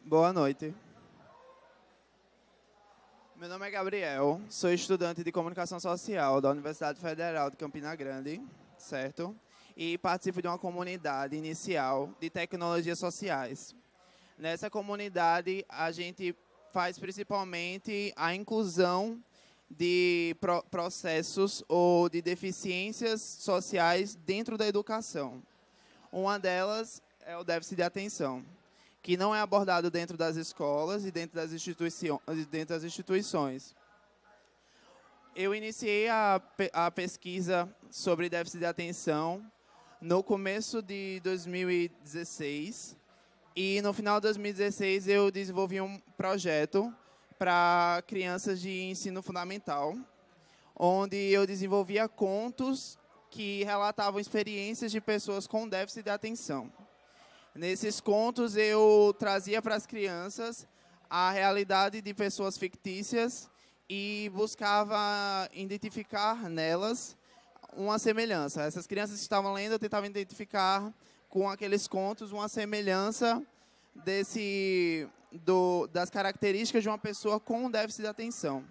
Boa noite. Meu nome é Gabriel, sou estudante de Comunicação Social da Universidade Federal de Campina Grande, certo? E participo de uma comunidade inicial de tecnologias sociais. Nessa comunidade, a gente faz principalmente a inclusão de processos ou de deficiências sociais dentro da educação. Uma delas é o déficit de atenção, que não é abordado dentro das escolas e dentro das instituições. Eu iniciei a pesquisa sobre déficit de atenção no começo de 2016 e no final de 2016 eu desenvolvi um projeto para crianças de ensino fundamental, onde eu desenvolvia contos que relatavam experiências de pessoas com déficit de atenção. Nesses contos, eu trazia para as crianças a realidade de pessoas fictícias e buscava identificar nelas uma semelhança. Essas crianças que estavam lendo, eu tentava identificar com aqueles contos uma semelhança das características de uma pessoa com déficit de atenção.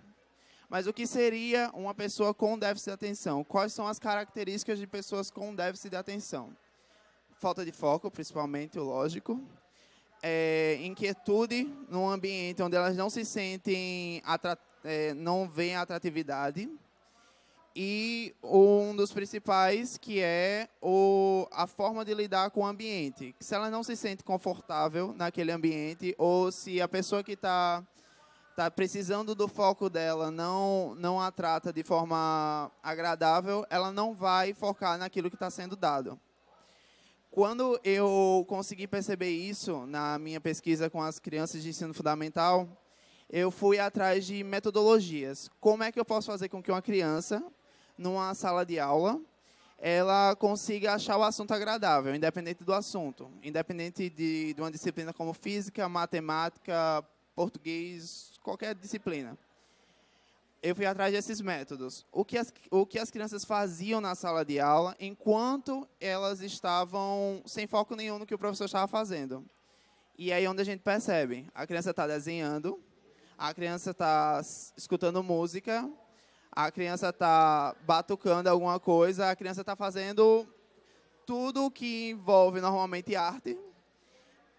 Mas o que seria uma pessoa com déficit de atenção? Quais são as características de pessoas com déficit de atenção? Falta de foco, principalmente, o lógico. Inquietude num ambiente onde elas não se sentem, não veem atratividade. E um dos principais, que é a forma de lidar com o ambiente. Se ela não se sente confortável naquele ambiente, ou se a pessoa que está precisando do foco dela não a trata de forma agradável, ela não vai focar naquilo que está sendo dado. Quando eu consegui perceber isso na minha pesquisa com as crianças de ensino fundamental, eu fui atrás de metodologias. Como é que eu posso fazer com que uma criança, numa sala de aula, ela consiga achar o assunto agradável, independente do assunto, independente de uma disciplina como física, matemática, português, qualquer disciplina. Eu fui atrás desses métodos. O que as crianças faziam na sala de aula enquanto elas estavam sem foco nenhum no que o professor estava fazendo. E aí onde a gente percebe, a criança está desenhando, a criança está escutando música, a criança está batucando alguma coisa, a criança está fazendo tudo o que envolve normalmente arte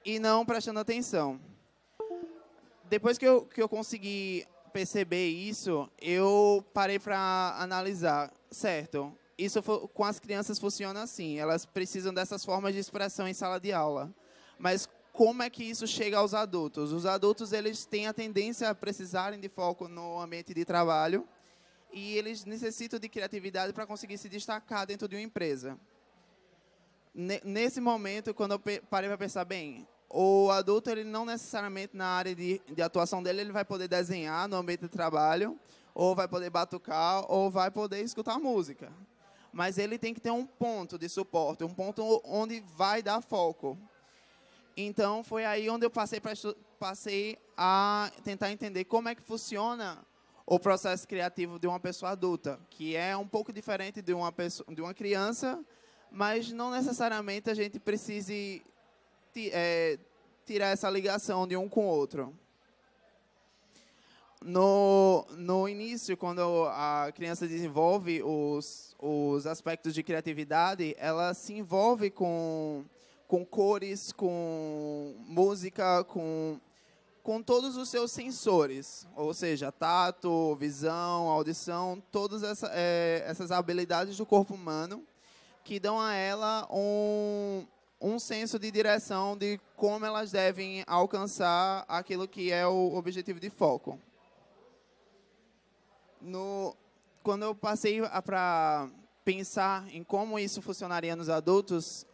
e não prestando atenção. Depois que eu consegui perceber isso, eu parei para analisar. Certo, isso com as crianças funciona assim, elas precisam dessas formas de expressão em sala de aula. Mas como é que isso chega aos adultos? Os adultos, eles têm a tendência a precisarem de foco no ambiente de trabalho e eles necessitam de criatividade para conseguir se destacar dentro de uma empresa. Nesse momento, quando eu parei para pensar, bem, o adulto, ele não necessariamente na área de atuação dele, ele vai poder desenhar no ambiente de trabalho, ou vai poder batucar, ou vai poder escutar música. Mas ele tem que ter um ponto de suporte, um ponto onde vai dar foco. Então, foi aí onde eu passei a tentar entender como é que funciona o processo criativo de uma pessoa adulta, que é um pouco diferente de uma criança, mas não necessariamente a gente precise tirar essa ligação de um com o outro. No início, quando a criança desenvolve os aspectos de criatividade, ela se envolve com cores, com música, com todos os seus sensores, ou seja, tato, visão, audição, todas essas habilidades do corpo humano que dão a ela um senso de direção de como elas devem alcançar aquilo que é o objetivo de foco. Quando eu passei para pensar em como isso funcionaria nos adultos,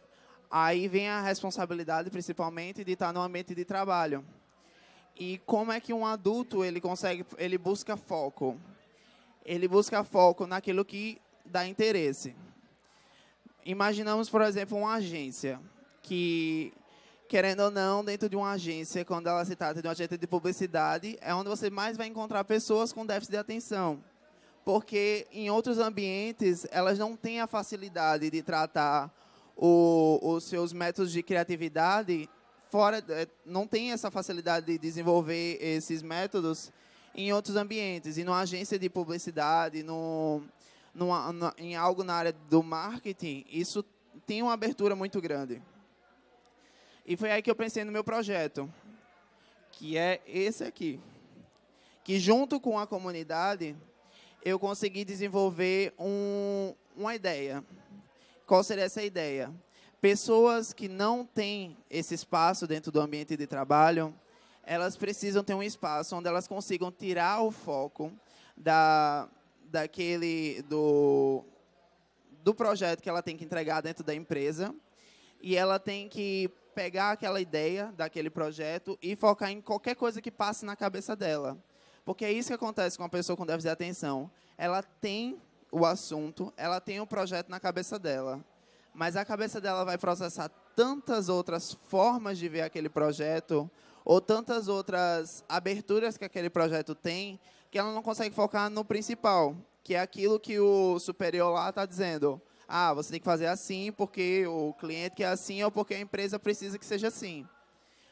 aí vem a responsabilidade, principalmente, de estar no ambiente de trabalho. E como é que um adulto ele busca foco? Ele busca foco naquilo que dá interesse. Imaginamos, por exemplo, uma agência que, querendo ou não, dentro de uma agência, quando ela se trata de um agente de publicidade, é onde você mais vai encontrar pessoas com déficit de atenção. Porque em outros ambientes, elas não têm a facilidade de tratar os seus métodos de criatividade não tem essa facilidade de desenvolver esses métodos em outros ambientes. E numa agência de publicidade, em algo na área do marketing, isso tem uma abertura muito grande. E foi aí que eu pensei no meu projeto, que é esse aqui. Que junto com a comunidade, eu consegui desenvolver uma ideia. Qual seria essa ideia? Pessoas que não têm esse espaço dentro do ambiente de trabalho, elas precisam ter um espaço onde elas consigam tirar o foco do projeto que ela tem que entregar dentro da empresa, e ela tem que pegar aquela ideia daquele projeto e focar em qualquer coisa que passe na cabeça dela. Porque é isso que acontece com a pessoa com déficit de atenção. Ela tem o assunto, ela tem o projeto na cabeça dela, mas a cabeça dela vai processar tantas outras formas de ver aquele projeto, ou tantas outras aberturas que aquele projeto tem, que ela não consegue focar no principal, que é aquilo que o superior lá está dizendo. Ah, você tem que fazer assim porque o cliente quer assim ou porque a empresa precisa que seja assim.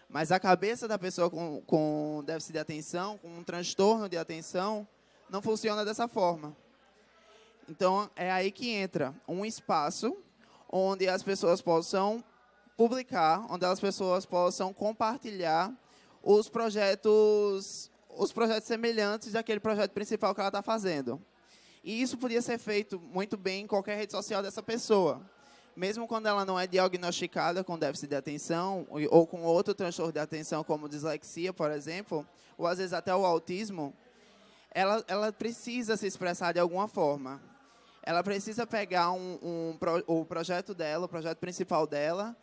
Mas a cabeça da pessoa com déficit de atenção, com um transtorno de atenção, não funciona dessa forma. Então, é aí que entra um espaço onde as pessoas possam publicar, onde as pessoas possam compartilhar os projetos semelhantes daquele projeto principal que ela está fazendo. E isso podia ser feito muito bem em qualquer rede social dessa pessoa. Mesmo quando ela não é diagnosticada com déficit de atenção ou com outro transtorno de atenção, como dislexia, por exemplo, ou às vezes até o autismo, ela precisa se expressar de alguma forma. Ela precisa pegar o projeto dela, o projeto principal dela,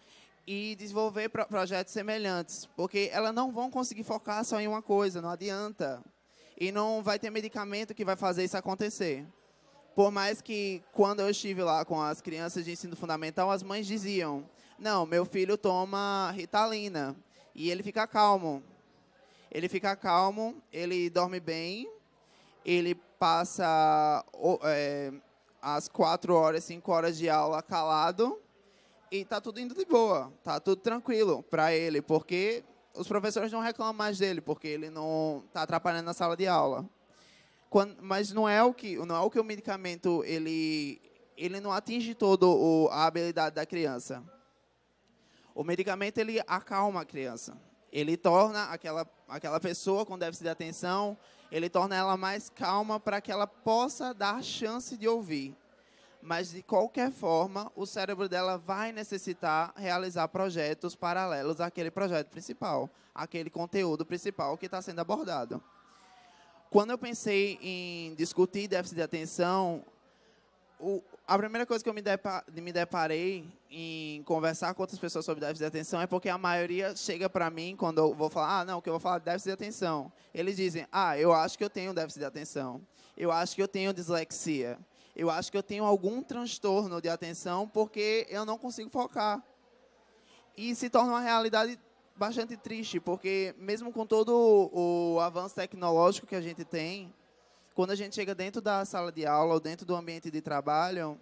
e desenvolver projetos semelhantes, porque elas não vão conseguir focar só em uma coisa, não adianta. E não vai ter medicamento que vai fazer isso acontecer. Por mais que, quando eu estive lá com as crianças de ensino fundamental, as mães diziam, não, meu filho toma Ritalina e ele fica calmo. Ele fica calmo, ele dorme bem, ele passa as 4 horas, 5 horas de aula calado e está tudo indo de boa, está tudo tranquilo para ele, porque os professores não reclamam mais dele, porque ele não está atrapalhando na sala de aula. Mas não é o que o medicamento ele não atinge toda a habilidade da criança. O medicamento ele acalma a criança. Ele torna aquela pessoa com déficit de atenção, ele torna ela mais calma para que ela possa dar chance de ouvir. Mas, de qualquer forma, o cérebro dela vai necessitar realizar projetos paralelos àquele projeto principal, aquele conteúdo principal que está sendo abordado. Quando eu pensei em discutir déficit de atenção, a primeira coisa que eu me deparei em conversar com outras pessoas sobre déficit de atenção é porque a maioria chega para mim, quando eu vou falar, que eu vou falar de déficit de atenção. Eles dizem, eu acho que eu tenho déficit de atenção, eu acho que eu tenho dislexia, eu acho que eu tenho algum transtorno de atenção porque eu não consigo focar. E se torna uma realidade bastante triste, porque mesmo com todo o avanço tecnológico que a gente tem, quando a gente chega dentro da sala de aula ou dentro do ambiente de trabalho,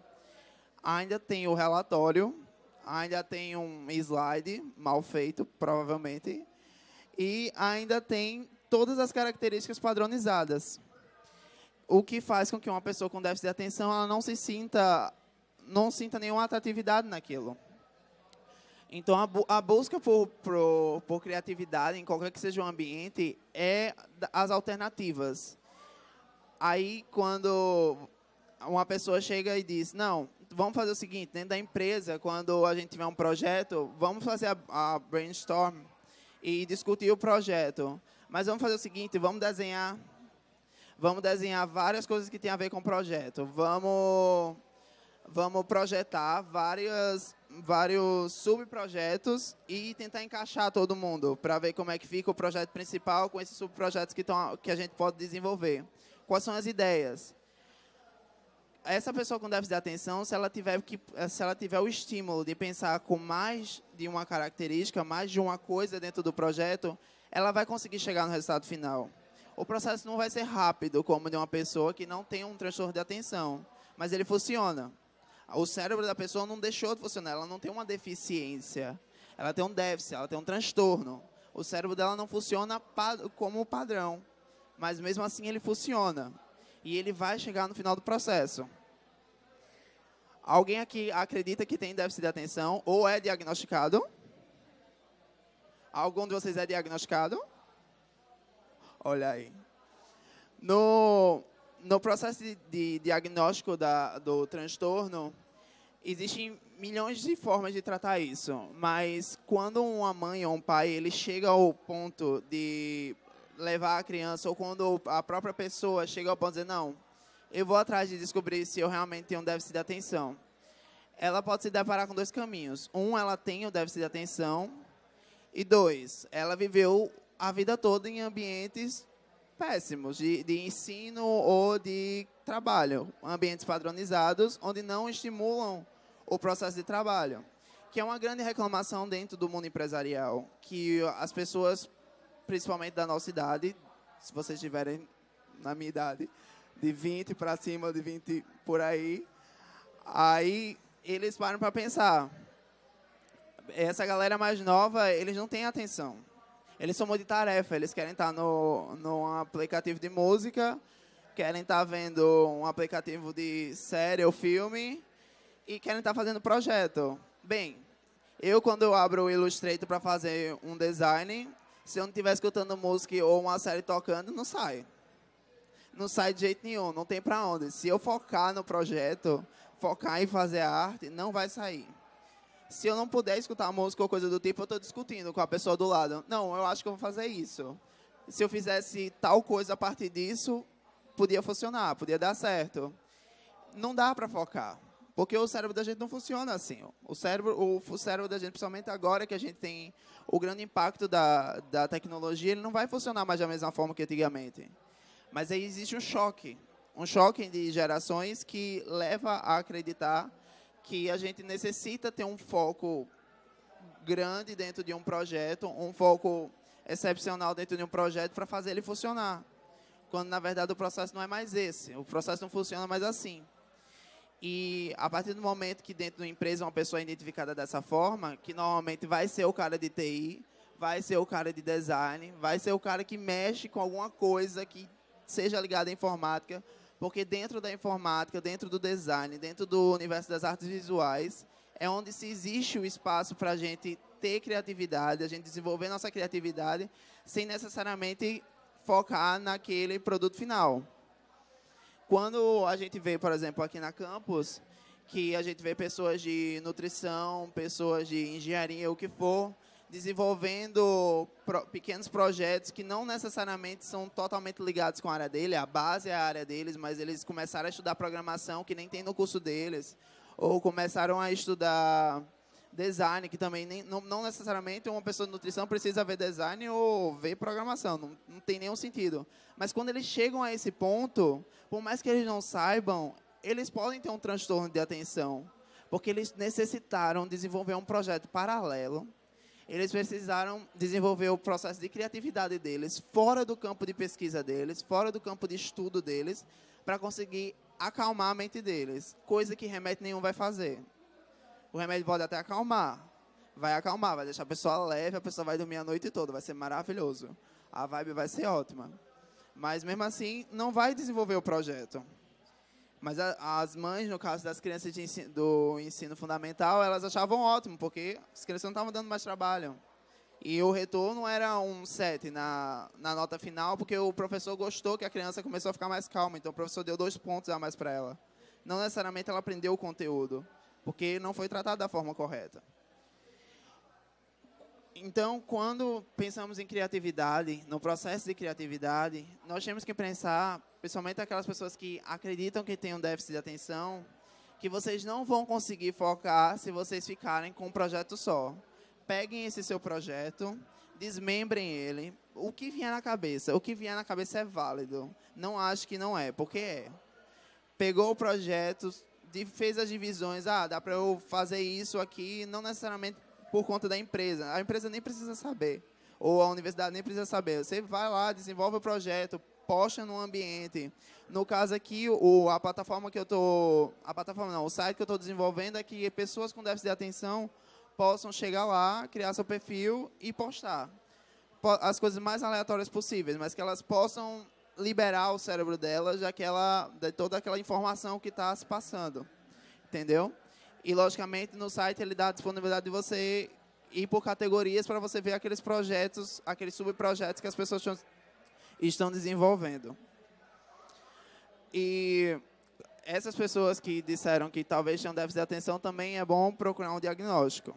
ainda tem o relatório, ainda tem um slide mal feito, provavelmente, e ainda tem todas as características padronizadas. O que faz com que uma pessoa com déficit de atenção ela não sinta nenhuma atratividade naquilo. Então, a busca por criatividade, em qualquer que seja o ambiente, é as alternativas. Aí, quando uma pessoa chega e diz, não, vamos fazer o seguinte, dentro da empresa, quando a gente tiver um projeto, vamos fazer a brainstorm e discutir o projeto. Mas vamos fazer o seguinte, vamos desenhar várias coisas que têm a ver com o projeto. Vamos projetar vários subprojetos e tentar encaixar todo mundo para ver como é que fica o projeto principal com esses subprojetos que a gente pode desenvolver. Quais são as ideias? Essa pessoa com déficit de atenção, se ela tiver o estímulo de pensar com mais de uma característica, mais de uma coisa dentro do projeto, ela vai conseguir chegar no resultado final. O processo não vai ser rápido, como de uma pessoa que não tem um transtorno de atenção, mas ele funciona. O cérebro da pessoa não deixou de funcionar, ela não tem uma deficiência. ela tem um déficit, ela tem um transtorno. O cérebro dela não funciona como padrão, mas mesmo assim ele funciona. E ele vai chegar no final do processo. Alguém aqui acredita que tem déficit de atenção ou é diagnosticado? Algum de vocês é diagnosticado? Olha aí. No processo de diagnóstico do transtorno, existem milhões de formas de tratar isso. Mas quando uma mãe ou um pai ele chega ao ponto de levar a criança, ou quando a própria pessoa chega ao ponto de dizer, não, eu vou atrás de descobrir se eu realmente tenho um déficit de atenção, ela pode se deparar com dois caminhos. Um, ela tem o déficit de atenção. E dois, ela viveu a vida toda em ambientes péssimos, de ensino ou de trabalho. Ambientes padronizados, onde não estimulam o processo de trabalho. Que é uma grande reclamação dentro do mundo empresarial. Que as pessoas, principalmente da nossa idade, se vocês estiverem na minha idade, de 20 para cima, de 20 por aí eles param para pensar. Essa galera mais nova, eles não têm atenção. Eles são multitarefa, eles querem estar no aplicativo de música, querem estar vendo um aplicativo de série ou filme e querem estar fazendo projeto. Bem, quando eu abro o Illustrator para fazer um design, se eu não estiver escutando música ou uma série tocando, não sai. Não sai de jeito nenhum, não tem para onde. Se eu focar no projeto, focar em fazer a arte, não vai sair. Se eu não puder escutar música ou coisa do tipo, eu estou discutindo com a pessoa do lado. Não, eu acho que eu vou fazer isso. Se eu fizesse tal coisa a partir disso, podia funcionar, podia dar certo. Não dá para focar, porque o cérebro da gente não funciona assim. O cérebro da gente, principalmente agora que a gente tem o grande impacto da tecnologia, ele não vai funcionar mais da mesma forma que antigamente. Mas aí existe um choque de gerações que leva a acreditar que a gente necessita ter um foco grande dentro de um projeto, um foco excepcional dentro de um projeto para fazer ele funcionar. Quando, na verdade, o processo não é mais esse. O processo não funciona mais assim. E, a partir do momento que dentro de uma empresa uma pessoa é identificada dessa forma, que normalmente vai ser o cara de TI, vai ser o cara de design, vai ser o cara que mexe com alguma coisa que seja ligada à informática, porque dentro da informática, dentro do design, dentro do universo das artes visuais, é onde se existe o espaço para a gente ter criatividade, a gente desenvolver nossa criatividade, sem necessariamente focar naquele produto final. Quando a gente vê, por exemplo, aqui na campus, que a gente vê pessoas de nutrição, pessoas de engenharia, o que for, desenvolvendo pequenos projetos que não necessariamente são totalmente ligados com a área dele, a base é a área deles, mas eles começaram a estudar programação que nem tem no curso deles, ou começaram a estudar design, que também não necessariamente uma pessoa de nutrição precisa ver design ou ver programação, não tem nenhum sentido. Mas quando eles chegam a esse ponto, por mais que eles não saibam, eles podem ter um transtorno de atenção, porque eles necessitaram desenvolver um projeto paralelo. Eles precisaram desenvolver o processo de criatividade deles, fora do campo de pesquisa deles, fora do campo de estudo deles, para conseguir acalmar a mente deles, coisa que remédio nenhum vai fazer. O remédio pode até acalmar, vai deixar a pessoa leve, a pessoa vai dormir a noite toda, vai ser maravilhoso. A vibe vai ser ótima. Mas, mesmo assim, não vai desenvolver o projeto. Mas as mães, no caso das crianças do ensino fundamental, elas achavam ótimo, porque as crianças não estavam dando mais trabalho. E o retorno era um 7 na nota final, porque o professor gostou que a criança começou a ficar mais calma. Então, o professor deu 2 pontos a mais para ela. Não necessariamente ela aprendeu o conteúdo, porque não foi tratado da forma correta. Então, quando pensamos em criatividade, no processo de criatividade, nós temos que pensar, principalmente aquelas pessoas que acreditam que têm um déficit de atenção, que vocês não vão conseguir focar se vocês ficarem com um projeto só. Peguem esse seu projeto, desmembrem ele, o que vier na cabeça. O que vier na cabeça é válido. Não acho que não é, porque é. Pegou o projeto, fez as divisões, dá para eu fazer isso aqui, não necessariamente por conta da empresa. A empresa nem precisa saber, ou a universidade nem precisa saber. Você vai lá, desenvolve o projeto, posta no ambiente. No caso aqui, a plataforma que eu tô, a plataforma não, o site que eu estou desenvolvendo é que pessoas com déficit de atenção possam chegar lá, criar seu perfil e postar as coisas mais aleatórias possíveis, mas que elas possam liberar o cérebro delas de toda aquela informação que está se passando, entendeu? E, logicamente, no site ele dá a disponibilidade de você ir por categorias para você ver aqueles projetos, aqueles subprojetos que as pessoas estão desenvolvendo. E essas pessoas que disseram que talvez tenham déficit de atenção, também é bom procurar um diagnóstico.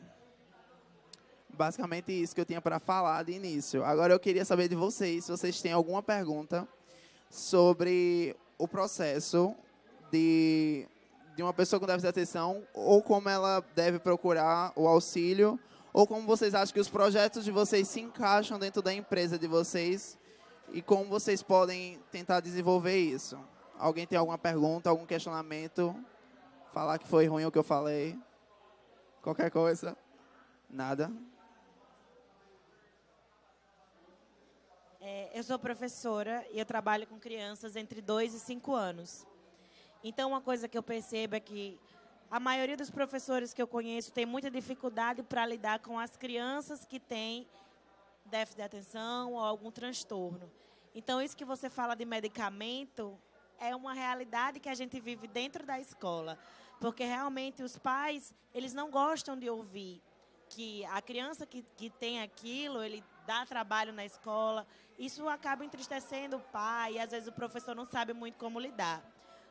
Basicamente isso que eu tinha para falar de início. Agora eu queria saber de vocês, se vocês têm alguma pergunta sobre o processo de uma pessoa com déficit de atenção, ou como ela deve procurar o auxílio, ou como vocês acham que os projetos de vocês se encaixam dentro da empresa de vocês e como vocês podem tentar desenvolver isso. Alguém tem alguma pergunta, algum questionamento? Falar que foi ruim o que eu falei? Qualquer coisa? Nada? Eu sou professora e eu trabalho com crianças entre 2 e 5 anos. Então, uma coisa que eu percebo é que a maioria dos professores que eu conheço tem muita dificuldade para lidar com as crianças que têm déficit de atenção ou algum transtorno. Então, isso que você fala de medicamento é uma realidade que a gente vive dentro da escola. Porque, realmente, os pais, eles não gostam de ouvir que a criança que tem aquilo, ele dá trabalho na escola. Isso acaba entristecendo o pai e, às vezes, o professor não sabe muito como lidar.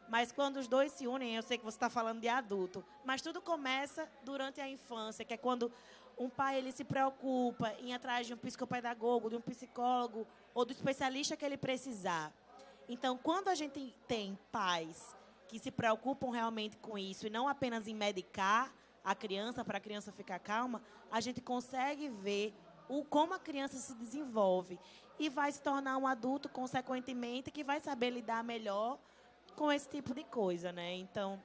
Mas quando os dois se unem, eu sei que você está falando de adulto, mas tudo começa durante a infância, que é quando um pai ele se preocupa em ir atrás de um psicopedagogo, de um psicólogo ou do especialista que ele precisar. Então, quando a gente tem pais que se preocupam realmente com isso e não apenas em medicar a criança para a criança ficar calma, a gente consegue ver como a criança se desenvolve e vai se tornar um adulto, consequentemente, que vai saber lidar melhor com esse tipo de coisa, né? Então,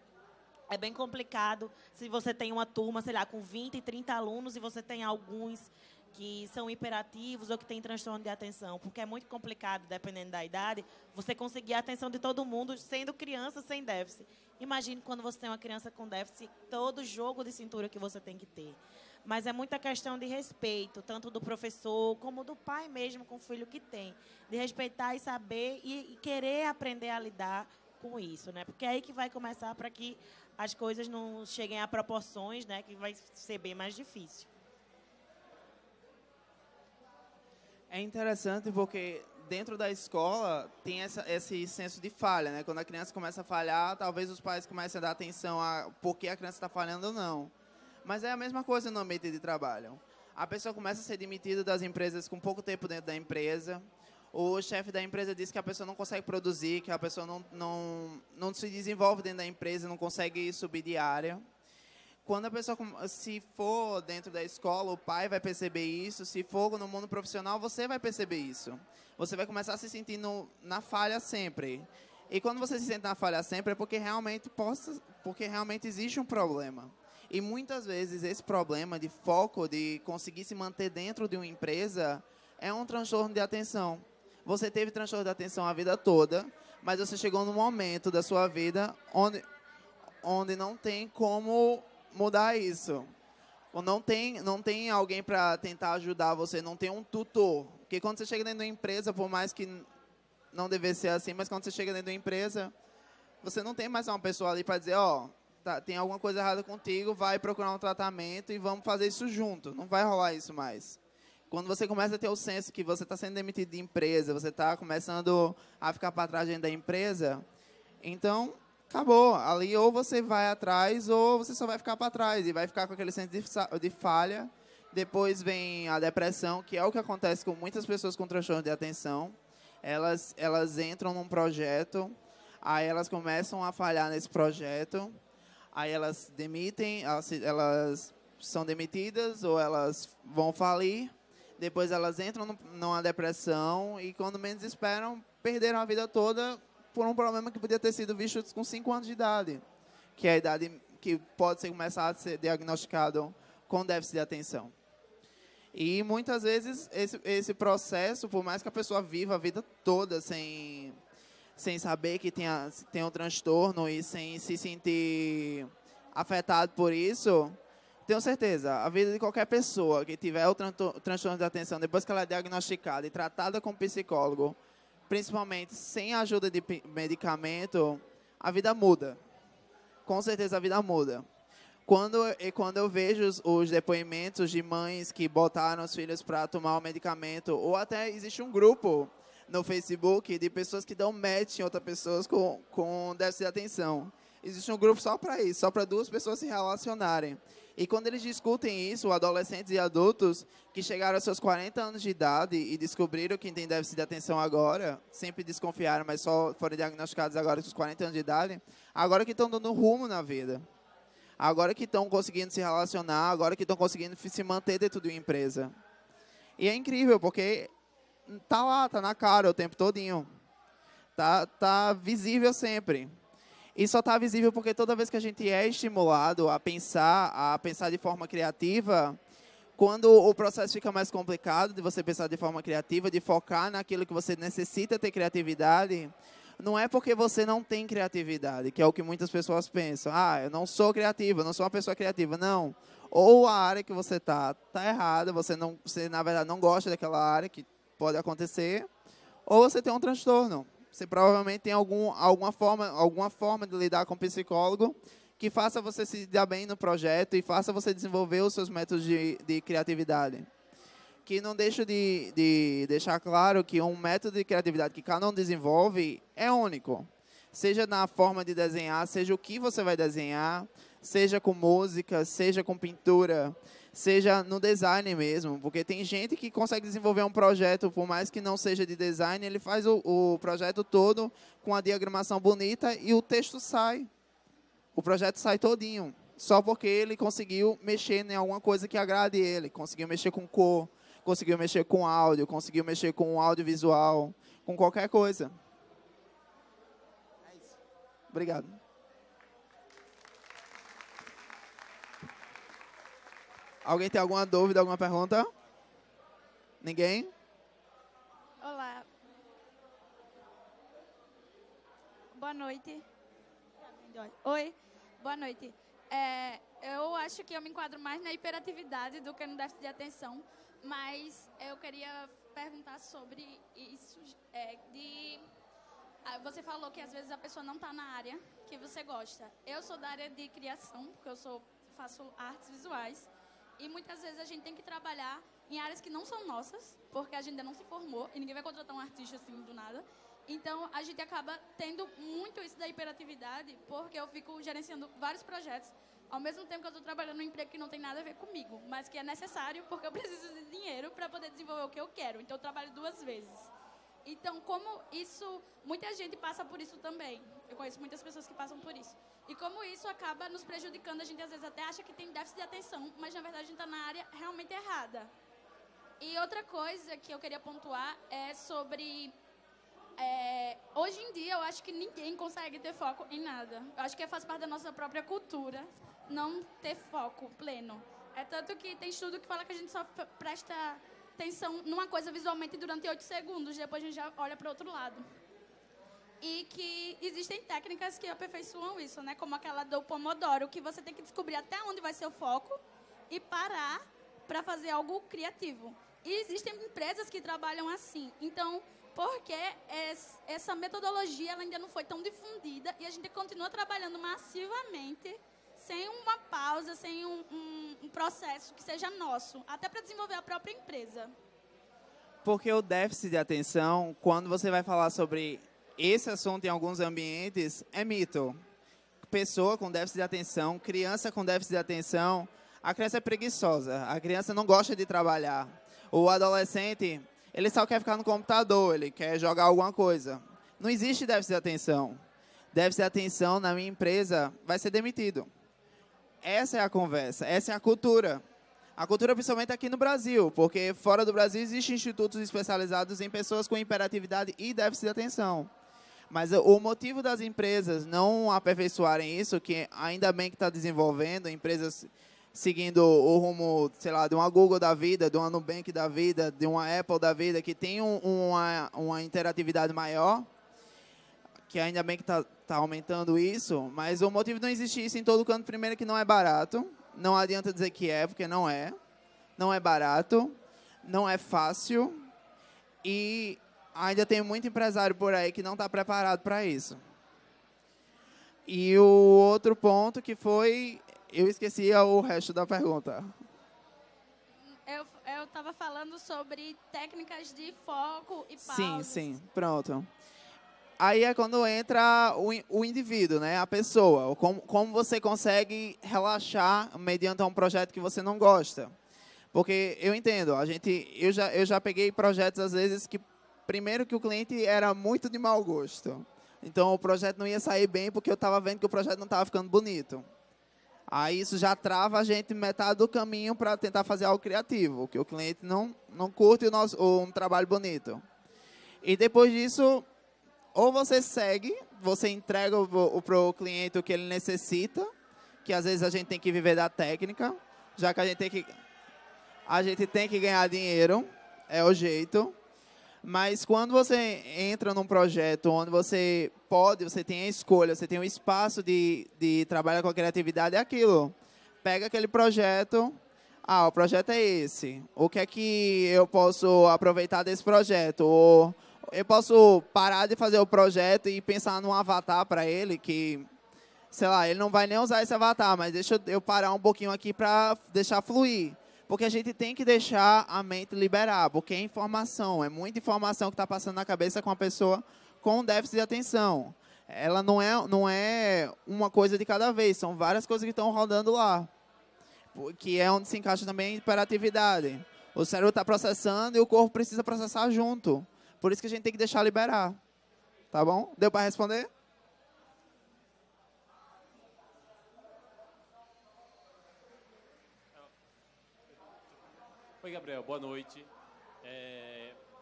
é bem complicado se você tem uma turma, sei lá, com 20, 30 alunos e você tem alguns que são hiperativos ou que têm transtorno de atenção, porque é muito complicado, dependendo da idade, você conseguir a atenção de todo mundo, sendo criança sem déficit. Imagine quando você tem uma criança com déficit, todo o jogo de cintura que você tem que ter. Mas é muita questão de respeito, tanto do professor como do pai mesmo com o filho que tem, de respeitar e saber e querer aprender a lidar com isso, né? Porque é aí que vai começar para que as coisas não cheguem a proporções, né? Que vai ser bem mais difícil. É interessante porque dentro da escola tem esse senso de falha, né? Quando a criança começa a falhar, talvez os pais comecem a dar atenção a por que a criança está falhando ou não. Mas é a mesma coisa no ambiente de trabalho. A pessoa começa a ser demitida das empresas com pouco tempo dentro da empresa. O chefe da empresa diz que a pessoa não consegue produzir, que a pessoa não se desenvolve dentro da empresa, não consegue subir de área. Quando a pessoa, se for dentro da escola, o pai vai perceber isso. Se for no mundo profissional, você vai perceber isso. Você vai começar a se sentir na falha sempre. E quando você se sente na falha sempre, é porque realmente existe um problema. E muitas vezes esse problema de foco, de conseguir se manter dentro de uma empresa, é um transtorno de atenção. Você teve transtorno de atenção a vida toda, mas você chegou num momento da sua vida onde não tem como mudar isso. Ou não tem alguém para tentar ajudar você, não tem um tutor. Porque quando você chega dentro de uma empresa, por mais que não deve ser assim, mas quando você chega dentro de uma empresa, você não tem mais uma pessoa ali para dizer, tem alguma coisa errada contigo, vai procurar um tratamento e vamos fazer isso junto. Não vai rolar isso mais. Quando você começa a ter o senso que você está sendo demitido de empresa, você está começando a ficar para trás dentro da empresa, então, acabou. Ali ou você vai atrás ou você só vai ficar para trás e vai ficar com aquele senso de falha. Depois vem a depressão, que é o que acontece com muitas pessoas com transtorno de atenção. Elas entram num projeto, aí elas começam a falhar nesse projeto, aí elas demitem, elas são demitidas ou elas vão falir. Depois elas entram numa depressão e, quando menos esperam, perderam a vida toda por um problema que podia ter sido visto com 5 anos de idade, que é a idade que pode começar a ser diagnosticado com déficit de atenção. E, muitas vezes, esse processo, por mais que a pessoa viva a vida toda sem saber que tem um transtorno e sem se sentir afetado por isso, Tenho certeza, a vida de qualquer pessoa que tiver o transtorno de atenção, depois que ela é diagnosticada e tratada com psicólogo, principalmente sem a ajuda de medicamento, a vida muda. Com certeza a vida muda. Quando eu vejo os depoimentos de mães que botaram os filhos para tomar o medicamento, ou até existe um grupo no Facebook de pessoas que dão match em outras pessoas com déficit de atenção. Existe um grupo só para isso, só para duas pessoas se relacionarem. E quando eles discutem isso, adolescentes e adultos que chegaram aos seus 40 anos de idade e descobriram que tem déficit de atenção agora, sempre desconfiaram, mas só foram diagnosticados agora com os 40 anos de idade, agora que estão dando rumo na vida. Agora que estão conseguindo se relacionar, agora que estão conseguindo se manter dentro de uma empresa. E é incrível, porque tá lá, tá na cara o tempo todinho. Tá visível sempre. E só está visível porque toda vez que a gente é estimulado a pensar de forma criativa, quando o processo fica mais complicado de você pensar de forma criativa, de focar naquilo que você necessita ter criatividade, não é porque você não tem criatividade, que é o que muitas pessoas pensam. Ah, eu não sou criativa, eu não sou uma pessoa criativa. Não. Ou a área que você tá errada, você na verdade não gosta daquela área, que pode acontecer, ou você tem um transtorno. Você provavelmente tem alguma forma de lidar com o psicólogo que faça você se dar bem no projeto e faça você desenvolver os seus métodos de criatividade. Que não deixo de deixar claro que um método de criatividade que cada um desenvolve é único. Seja na forma de desenhar, seja o que você vai desenhar, seja com música, seja com pintura, seja no design mesmo, porque tem gente que consegue desenvolver um projeto, por mais que não seja de design, ele faz o projeto todo com a diagramação bonita e o texto sai. O projeto sai todinho, só porque ele conseguiu mexer em alguma coisa que agrade ele, conseguiu mexer com cor, conseguiu mexer com áudio, conseguiu mexer com audiovisual, com qualquer coisa. É isso. Obrigado. Alguém tem alguma dúvida, alguma pergunta? Ninguém? Olá. Boa noite. Oi, boa noite. Eu acho que eu me enquadro mais na hiperatividade do que no déficit de atenção, mas eu queria perguntar sobre isso. Você falou que às vezes a pessoa não está na área que você gosta. Eu sou da área de criação, porque faço artes visuais. E muitas vezes a gente tem que trabalhar em áreas que não são nossas, porque a gente ainda não se formou e ninguém vai contratar um artista assim do nada. Então, a gente acaba tendo muito isso da hiperatividade, porque eu fico gerenciando vários projetos, ao mesmo tempo que eu estou trabalhando num emprego que não tem nada a ver comigo, mas que é necessário porque eu preciso de dinheiro para poder desenvolver o que eu quero. Então, eu trabalho 2 vezes. Então, como isso... Muita gente passa por isso também. Eu conheço muitas pessoas que passam por isso. E como isso acaba nos prejudicando, a gente às vezes até acha que tem déficit de atenção, mas na verdade a gente está na área realmente errada. E outra coisa que eu queria pontuar é sobre... hoje em dia eu acho que ninguém consegue ter foco em nada. Eu acho que faz parte da nossa própria cultura não ter foco pleno. É tanto que tem estudo que fala que a gente só presta atenção numa coisa visualmente durante 8 segundos, depois a gente já olha para o outro lado. E que existem técnicas que aperfeiçoam isso, né? Como aquela do Pomodoro, que você tem que descobrir até onde vai ser o foco e parar para fazer algo criativo. E existem empresas que trabalham assim. Então, porque essa metodologia ela ainda não foi tão difundida e a gente continua trabalhando massivamente sem uma pausa, sem um processo que seja nosso, até para desenvolver a própria empresa. Porque o déficit de atenção, quando você vai falar sobre esse assunto em alguns ambientes, é mito. Pessoa com déficit de atenção, criança com déficit de atenção, a criança é preguiçosa, a criança não gosta de trabalhar. O adolescente, ele só quer ficar no computador, ele quer jogar alguma coisa. Não existe déficit de atenção. Déficit de atenção na minha empresa vai ser demitido. Essa é a conversa, essa é a cultura. A cultura principalmente aqui no Brasil, porque fora do Brasil existem institutos especializados em pessoas com hiperatividade e déficit de atenção. Mas o motivo das empresas não aperfeiçoarem isso, que ainda bem que está desenvolvendo, empresas seguindo o rumo, sei lá, de uma Google da vida, de uma Nubank da vida, de uma Apple da vida, que tem uma interatividade maior, que ainda bem que está aumentando isso, mas o motivo de não existir isso em todo canto, primeiro, é que não é barato, não adianta dizer que é, porque não é. Não é barato, não é fácil e ainda tem muito empresário por aí que não está preparado para isso. E o outro ponto que foi... Eu esqueci o resto da pergunta. Eu estava falando sobre técnicas de foco e pausas. Sim, sim, pronto. Aí é quando entra o indivíduo, né? A pessoa. Como você consegue relaxar mediante um projeto que você não gosta. Porque eu entendo, eu já peguei projetos, às vezes, que primeiro que o cliente era muito de mau gosto. Então, o projeto não ia sair bem porque eu estava vendo que o projeto não estava ficando bonito. Aí isso já trava a gente metade do caminho para tentar fazer algo criativo, que o cliente não curte um trabalho bonito. E depois disso, ou você segue, você entrega para o cliente o que ele necessita, que às vezes a gente tem que viver da técnica, já que a gente tem que ganhar dinheiro, é o jeito. Mas quando você entra num projeto onde você tem a escolha, você tem o espaço de trabalhar com a criatividade, é aquilo. Pega aquele projeto, o projeto é esse. O que é que eu posso aproveitar desse projeto? Ou eu posso parar de fazer o projeto e pensar num avatar para ele que, sei lá, ele não vai nem usar esse avatar, mas deixa eu parar um pouquinho aqui para deixar fluir. Porque a gente tem que deixar a mente liberar, porque é informação, é muita informação que está passando na cabeça com a pessoa com déficit de atenção. Ela não é uma coisa de cada vez, são várias coisas que estão rodando lá, que é onde se encaixa também a hiperatividade. O cérebro está processando e o corpo precisa processar junto. Por isso que a gente tem que deixar liberar. Tá bom? Deu para responder? Oi, Gabriel, boa noite.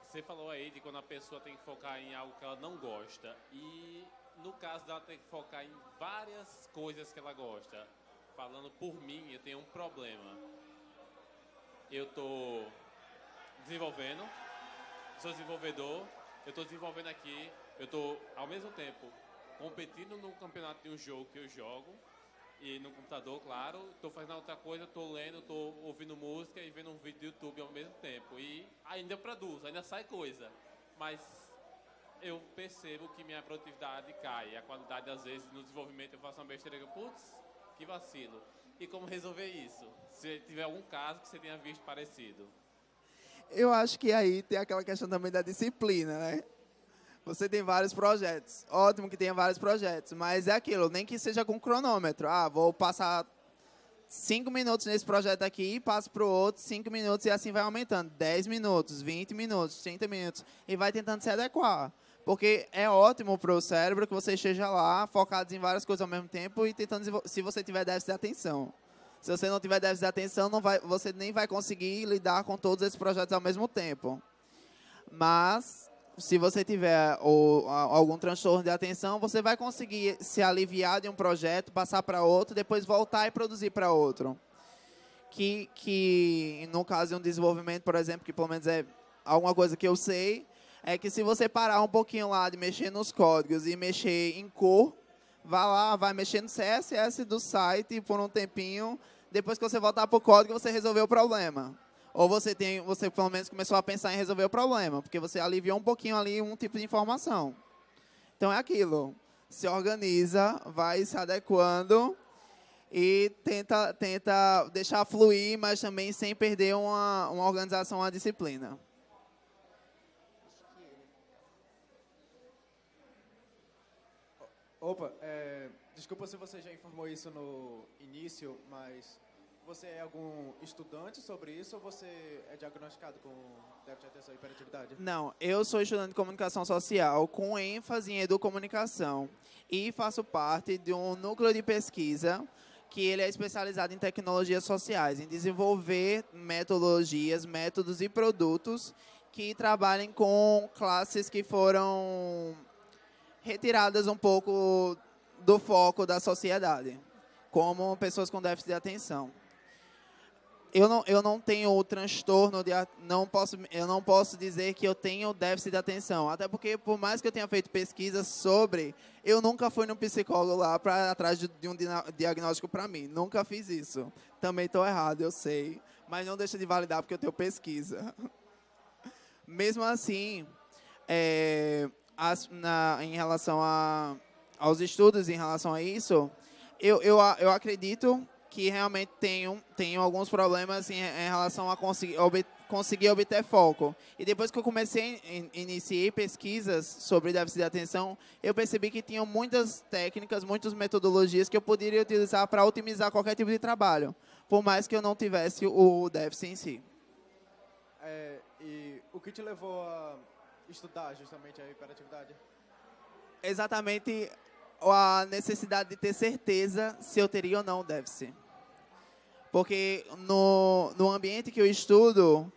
Você falou aí de quando a pessoa tem que focar em algo que ela não gosta. E no caso dela ter que focar em várias coisas que ela gosta. Falando por mim, eu tenho um problema. Eu estou desenvolvendo, sou desenvolvedor, eu estou desenvolvendo aqui, eu estou ao mesmo tempo competindo no campeonato de um jogo que eu jogo. E no computador, claro, estou fazendo outra coisa, estou lendo, estou ouvindo música e vendo um vídeo do YouTube ao mesmo tempo. E ainda produzo, ainda sai coisa. Mas eu percebo que minha produtividade cai. A qualidade, às vezes, no desenvolvimento eu faço uma besteira que putz, que vacilo. E como resolver isso? Se tiver algum caso que você tenha visto parecido. Eu acho que aí tem aquela questão também da disciplina, né? Você tem vários projetos. Ótimo que tenha vários projetos. Mas é aquilo, nem que seja com cronômetro. Vou passar 5 minutos nesse projeto aqui, passo para o outro, 5 minutos, e assim vai aumentando. 10 minutos, 20 minutos, 30 minutos. E vai tentando se adequar. Porque é ótimo para o cérebro que você esteja lá, focado em várias coisas ao mesmo tempo e tentando, se você tiver déficit de atenção. Se você não tiver déficit de atenção, você nem vai conseguir lidar com todos esses projetos ao mesmo tempo. Mas se você tiver algum transtorno de atenção, você vai conseguir se aliviar de um projeto, passar para outro, depois voltar e produzir para outro. Que no caso de um desenvolvimento, por exemplo, que pelo menos é alguma coisa que eu sei, é que se você parar um pouquinho lá de mexer nos códigos e mexer em cor, vai mexer no CSS do site por um tempinho, depois que você voltar para o código, você resolveu o problema. Ou você pelo menos começou a pensar em resolver o problema, porque você aliviou um pouquinho ali um tipo de informação. Então é aquilo, se organiza, vai se adequando e tenta deixar fluir, mas também sem perder uma organização, uma disciplina. Opa, desculpa se você já informou isso no início, mas você é algum estudante sobre isso ou você é diagnosticado com déficit de atenção e hiperatividade? Não, eu sou estudante de comunicação social com ênfase em educomunicação e faço parte de um núcleo de pesquisa que ele é especializado em tecnologias sociais, em desenvolver metodologias, métodos e produtos que trabalhem com classes que foram retiradas um pouco do foco da sociedade, como pessoas com déficit de atenção. eu não tenho o transtorno eu não posso dizer que eu tenho déficit de atenção, até porque por mais que eu tenha feito pesquisas sobre, eu nunca fui num psicólogo lá para atrás de um diagnóstico para mim, nunca fiz isso. Também estou errado, eu sei, mas não deixa de validar porque eu tenho pesquisa. Mesmo assim, em relação aos estudos em relação a isso, eu acredito que realmente tenho alguns problemas em relação a conseguir obter foco. E depois que eu iniciei pesquisas sobre déficit de atenção, eu percebi que tinham muitas técnicas, muitas metodologias que eu poderia utilizar para otimizar qualquer tipo de trabalho, por mais que eu não tivesse o déficit em si. E o que te levou a estudar justamente a hiperatividade? Exatamente a necessidade de ter certeza se eu teria ou não o déficit. Porque no ambiente que eu estudo,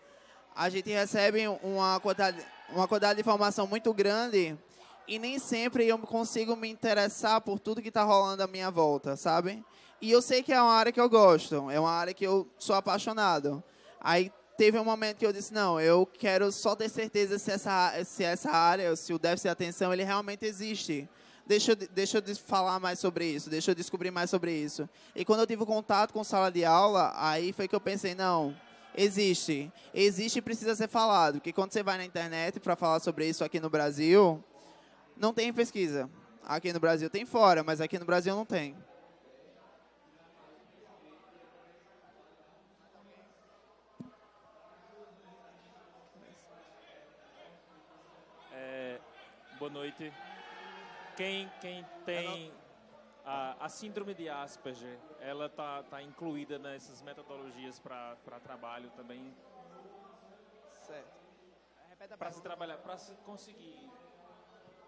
a gente recebe uma quantidade de informação muito grande e nem sempre eu consigo me interessar por tudo que está rolando à minha volta, sabe? E eu sei que é uma área que eu gosto, é uma área que eu sou apaixonado. Aí teve um momento que eu disse, não, eu quero só ter certeza se essa área, se o déficit de atenção, ele realmente existe. Deixa eu falar mais sobre isso, deixa eu descobrir mais sobre isso. E quando eu tive contato com sala de aula, aí foi que eu pensei, não, existe e precisa ser falado. Porque quando você vai na internet para falar sobre isso aqui no Brasil, não tem pesquisa. Aqui no Brasil tem fora, mas aqui no Brasil não tem. Boa noite. Quem tem a síndrome de Asperger, ela tá incluída nessas metodologias para trabalho também? Certo. Para se trabalhar, para se conseguir...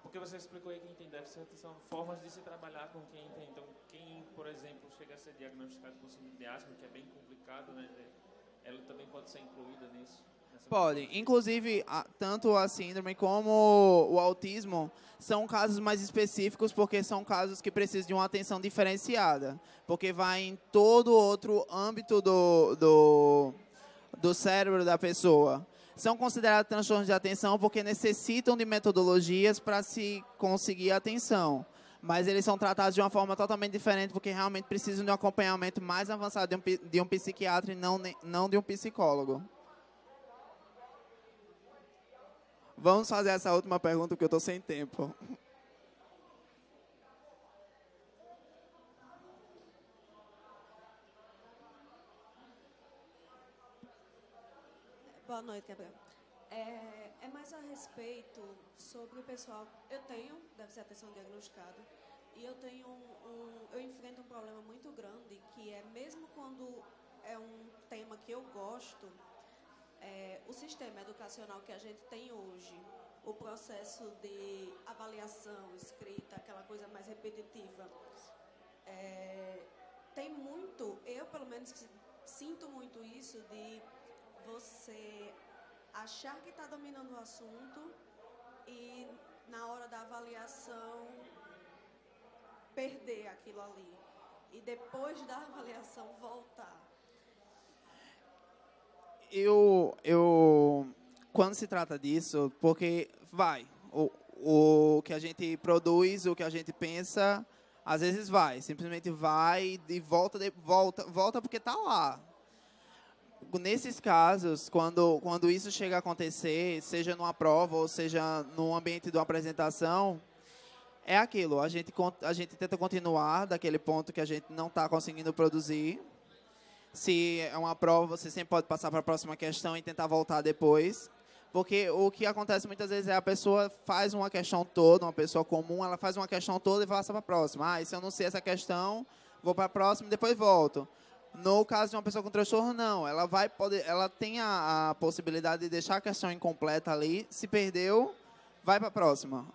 Porque você explicou aí quem tem déficit de atenção, formas de se trabalhar com quem tem. Então, quem, por exemplo, chega a ser diagnosticado com síndrome de Asperger, que é bem complicado, né? Ela também pode ser incluída nisso? Pode. Inclusive, tanto a síndrome como o autismo são casos mais específicos porque são casos que precisam de uma atenção diferenciada. Porque vai em todo outro âmbito do cérebro da pessoa. São considerados transtornos de atenção porque necessitam de metodologias para se conseguir atenção. Mas eles são tratados de uma forma totalmente diferente porque realmente precisam de um acompanhamento mais avançado de um psiquiatra e não de um psicólogo. Vamos fazer essa última pergunta, porque eu estou sem tempo. Boa noite, Gabriel. É mais a respeito sobre o pessoal... Eu tenho déficit de atenção diagnosticado e eu enfrento um problema muito grande, que é mesmo quando é um tema que eu gosto... o sistema educacional que a gente tem hoje, o processo de avaliação, escrita, aquela coisa mais repetitiva, tem muito, eu pelo menos sinto muito isso de você achar que está dominando o assunto e na hora da avaliação perder aquilo ali e depois da avaliação voltar. Quando se trata disso, porque o que a gente produz, o que a gente pensa, às vezes simplesmente vai e volta porque está lá. Nesses casos, quando isso chega a acontecer, seja numa prova ou seja no ambiente de uma apresentação, é aquilo, a gente tenta continuar daquele ponto que a gente não está conseguindo produzir. Se é uma prova, você sempre pode passar para a próxima questão e tentar voltar depois. Porque o que acontece muitas vezes é a pessoa faz uma questão toda, uma pessoa comum, ela faz uma questão toda e passa para a próxima. E se eu não sei essa questão, vou para a próxima e depois volto. No caso de uma pessoa com transtorno, não. Ela tem a possibilidade de deixar a questão incompleta ali. Se perdeu, vai para a próxima.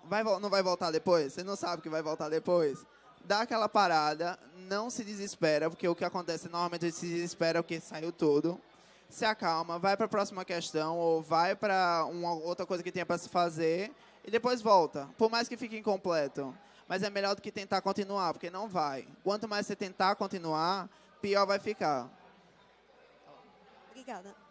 Não vai voltar depois? Você não sabe que vai voltar depois? Dá aquela parada, não se desespera, porque o que acontece normalmente se desespera porque saiu tudo. Se acalma, vai para a próxima questão ou vai para uma outra coisa que tenha para se fazer e depois volta, por mais que fique incompleto. Mas é melhor do que tentar continuar, porque não vai. Quanto mais você tentar continuar, pior vai ficar. Obrigada.